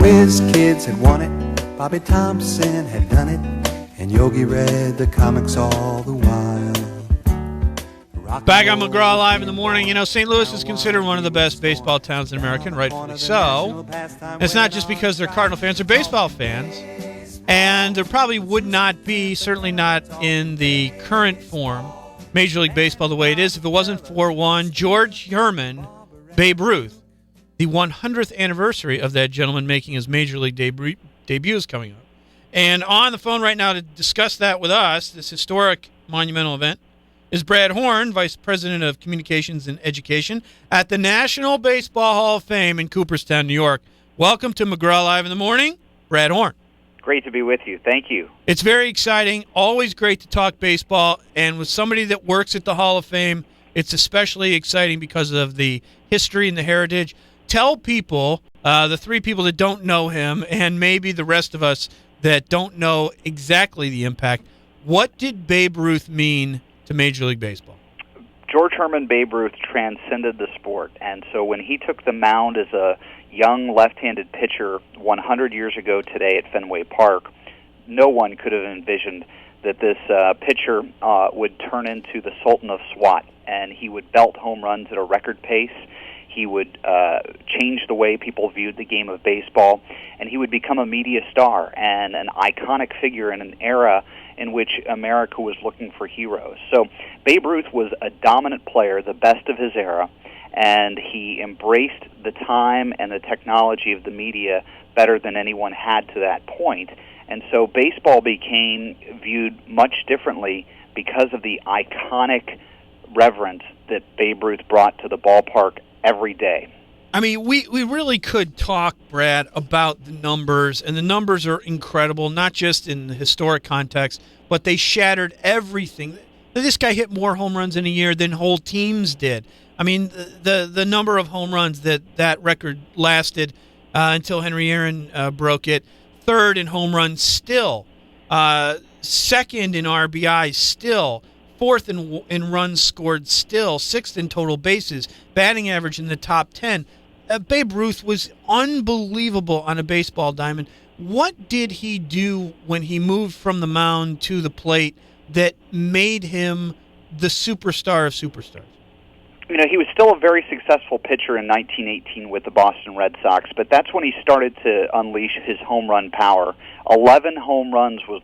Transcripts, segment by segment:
whiz kids had won it, Bobby Thompson had done it, and Yogi read the comics all the while. Back on McGraw Live in the morning. You know, St. Louis is considered one of the best baseball towns in America, and rightfully so. And it's not just because they're Cardinal fans, they're baseball fans. And there probably would not be, certainly not in the current form, Major League Baseball the way it is, if it wasn't for one George Herman, Babe Ruth. The 100th anniversary of that gentleman making his Major League debut is coming up. And on the phone right now to discuss that with us, this historic monumental event, is Brad Horn, Vice President of Communications and Education at the National Baseball Hall of Fame in Cooperstown, New York. Welcome to McGraw Live in the Morning, Brad Horn. Great to be with you. Thank you. It's very exciting. Always great to talk baseball. And with somebody that works at the Hall of Fame, it's especially exciting because of the history and the heritage. Tell people, the three people that don't know him, and maybe the rest of us that don't know exactly the impact, what did Babe Ruth mean to Major League Baseball? George Herman Babe Ruth transcended the sport, and so when he took the mound as a young left-handed pitcher 100 years ago today at Fenway Park, no one could have envisioned that this pitcher would turn into the Sultan of SWAT, and he would belt home runs at a record pace. He would change the way people viewed the game of baseball, and he would become a media star and an iconic figure in an era in which America was looking for heroes. So Babe Ruth was a dominant player, the best of his era, and he embraced the time and the technology of the media better than anyone had to that point. And so baseball became viewed much differently because of the iconic reverence that Babe Ruth brought to the ballpark every day. I mean, we really could talk, Brad, about the numbers, and the numbers are incredible, not just in the historic context, but they shattered everything. This guy hit more home runs in a year than whole teams did. I mean, the number of home runs that record lasted until Henry Aaron broke it. Third in home runs still. Second in RBI still. Fourth in runs scored still. Sixth in total bases. Batting average in the top 10. Babe Ruth was unbelievable on a baseball diamond. What did he do when he moved from the mound to the plate that made him the superstar of superstars? You know, he was still a very successful pitcher in 1918 with the Boston Red Sox, but that's when he started to unleash his home run power. 11 home runs was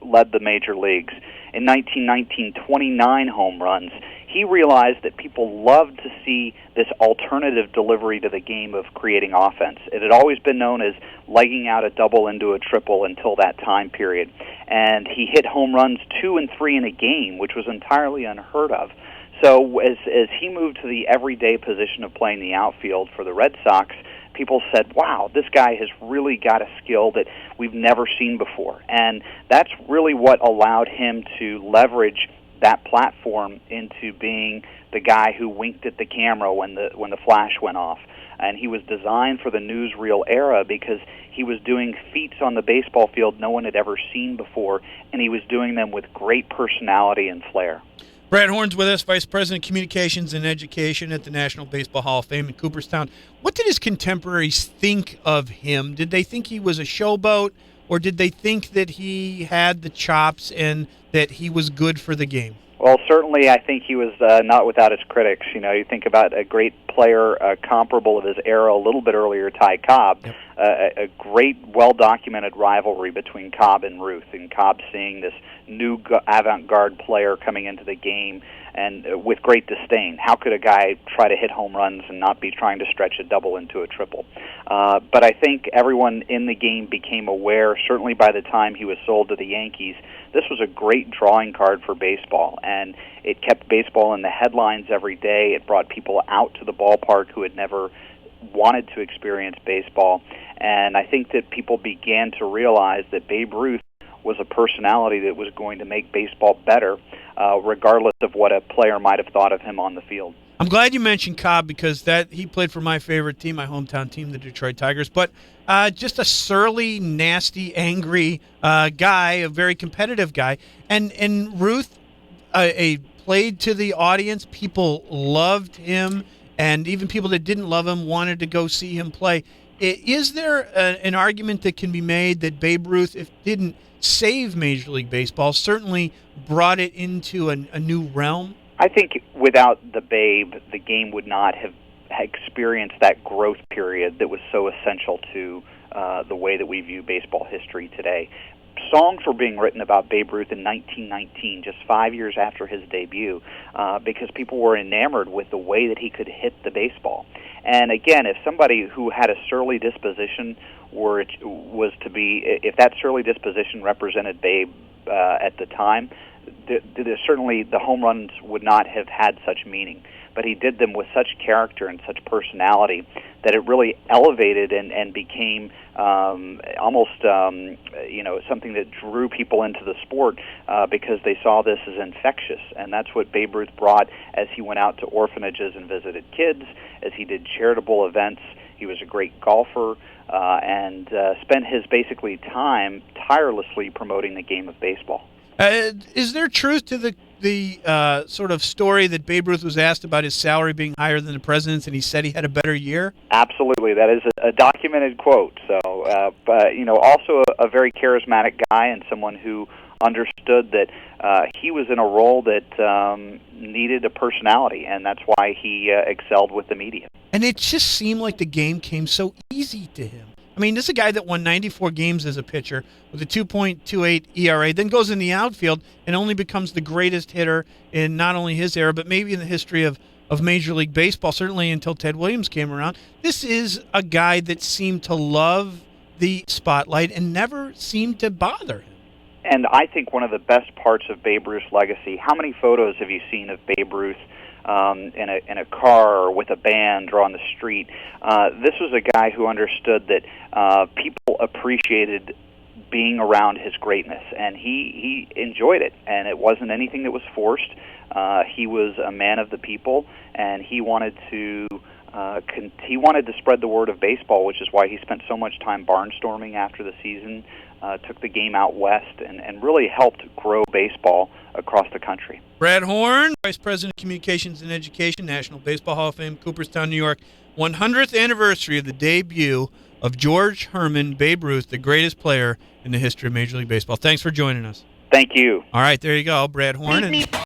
led the major leagues. In 1919, 29 home runs. He realized that people loved to see this alternative delivery to the game of creating offense. It had always been known as legging out a double into a triple until that time period. And he hit home runs 2 and 3 in a game, which was entirely unheard of. So as he moved to the everyday position of playing the outfield for the Red Sox, people said, wow, this guy has really got a skill that we've never seen before. And that's really what allowed him to leverage that platform into being the guy who winked at the camera when the flash went off. And he was designed for the newsreel era because he was doing feats on the baseball field no one had ever seen before, and he was doing them with great personality and flair. Brad Horn's with us, Vice President of Communications and Education at the National Baseball Hall of Fame in Cooperstown. What did his contemporaries think of him? Did they think he was a showboat, or did they think that he had the chops and that he was good for the game? Well, certainly I think he was not without his critics. You know, you think about a great player comparable of his era a little bit earlier, Ty Cobb, Yep. A great, well-documented rivalry between Cobb and Ruth, and Cobb seeing this new avant-garde player coming into the game and with great disdain. How could a guy try to hit home runs and not be trying to stretch a double into a triple? But I think everyone in the game became aware, certainly by the time he was sold to the Yankees, this was a great drawing card for baseball, and it kept baseball in the headlines every day. It brought people out to the ballpark who had never wanted to experience baseball, and I think that people began to realize that Babe Ruth was a personality that was going to make baseball better, regardless of what a player might have thought of him on the field. I'm glad you mentioned Cobb because he played for my favorite team, my hometown team, the Detroit Tigers. But just a surly, nasty, angry guy, a very competitive guy. And Ruth played to the audience. People loved him, and even people that didn't love him wanted to go see him play. Is there an argument that can be made that Babe Ruth, if didn't save Major League Baseball, certainly brought it into a new realm? I think without the Babe, the game would not have experienced that growth period that was so essential to the way that we view baseball history today. Songs were being written about Babe Ruth in 1919, just 5 years after his debut, because people were enamored with the way that he could hit the baseball. And again, if somebody who had a surly disposition if that surly disposition represented Babe at the time, certainly the home runs would not have had such meaning. But he did them with such character and such personality that it really elevated and became almost something that drew people into the sport because they saw this as infectious. And that's what Babe Ruth brought as he went out to orphanages and visited kids, as he did charitable events. He was a great golfer and spent his basically time tirelessly promoting the game of baseball. Is there truth to the sort of story that Babe Ruth was asked about his salary being higher than the president's, and he said he had a better year? Absolutely, that is a documented quote. So, but also a very charismatic guy and someone who understood that he was in a role that needed a personality, and that's why he excelled with the media. And it just seemed like the game came so easy to him. I mean, this is a guy that won 94 games as a pitcher with a 2.28 ERA, then goes in the outfield and only becomes the greatest hitter in not only his era, but maybe in the history of Major League Baseball, certainly until Ted Williams came around. This is a guy that seemed to love the spotlight and never seemed to bother him. And I think one of the best parts of Babe Ruth's legacy, how many photos have you seen of Babe Ruth in a car or with a band or on the street? This was a guy who understood that people appreciated being around his greatness, and he enjoyed it, and it wasn't anything that was forced. He was a man of the people, and he wanted to spread the word of baseball, which is why he spent so much time barnstorming after the season, took the game out west, and really helped grow baseball across the country. Brad Horn, Vice President of Communications and Education, National Baseball Hall of Fame, Cooperstown, New York. 100th anniversary of the debut of George Herman Babe Ruth, the greatest player in the history of Major League Baseball. Thanks for joining us. Thank you. All right, there you go, Brad Horn.